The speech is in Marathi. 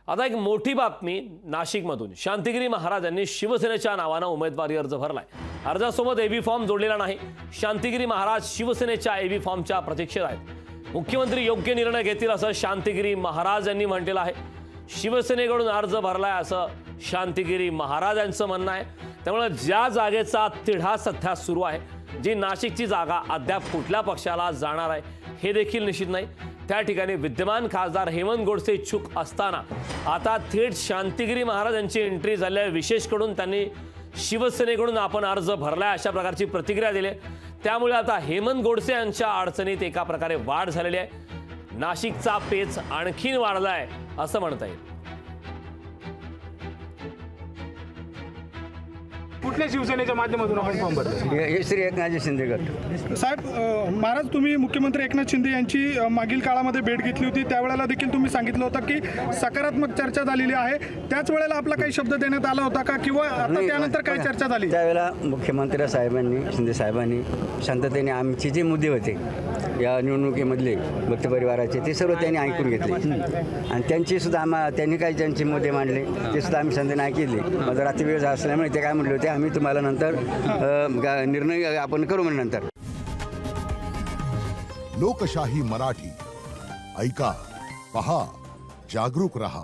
आता एक मोठी बातमी नाशिकमधून। शांतिगिरी महाराज यांनी शिवसेनेच्या नावाने उमेदवारी अर्ज भरलाय। अर्जासोबत एबी फॉर्म जोडलेला नाही। शांतिगिरी महाराज शिवसेनेच्या एबी फॉर्मच्या प्रतीक्षेत आहेत। मुख्यमंत्री योग्य निर्णय घेतील असं शांतिगिरी महाराज यांनी म्हटलेलं आहे। शिवसेनेकडून अर्ज भरलाय असं शांतिगिरी महाराजांचं म्हणणं आहे। त्यामुळे ज्या जागेचा तिढा सध्या सुरू आहे, जी नाशिकची जागा अद्याप कुठल्या पक्षाला जाणार आहे हे देखील निश्चित नाही। त्या ठिकाणी विद्यमान खासदार हेमंत गोडसे इच्छुक असताना आता थेट शांतिगिरी महाराज यांची एंट्री झाली आहे। विशेषकडून त्यांनी शिवसेनेकडून आपण अर्ज भरलाय अशा प्रकारची प्रतिक्रिया दिली। त्यामुळे आता हेमंत गोडसे यांच्या अडचणीत एका प्रकारे वाढ झालेली आहे। नाशिकचा पेच आणखीन वाढलाय असं म्हणता येईल। कुठल्या शिवसेनेच्या माध्यमातून आपण फॉर्म भरतो? श्री एकनाथ शिंदे गट साहेब, महाराज तुम्ही मुख्यमंत्री एकनाथ शिंदे यांची मागील काळामध्ये भेट घेतली होती। त्यावेळेला देखील तुम्ही सांगितलं होतं की सकारात्मक चर्चा झालेली आहे। त्याच वेळेला आपला काही शब्द देण्यात आला होता का, किंवा आता त्यानंतर काय चर्चा झाली? त्यावेळेला मुख्यमंत्री साहेबांनी, शिंदे साहेबांनी शांततेने आमचे जे मुद्दे होते या निवडणुकीमधले भक्त परिवाराचे, ते सर्व त्यांनी ऐकून घेतले आणि त्यांची सुद्धा त्यांनी काही ज्यांचे मुद्दे मांडले ते सुद्धा आम्ही शांततेने ऐकले। माझा रात्री वेळ असल्यामुळे ते काय म्हटले होते, आम्ही तुम्हाला नंतर निर्णय आपण करू म्हणजे नंतर। लोकशाही मराठी ऐका, पहा, जागरूक रहा।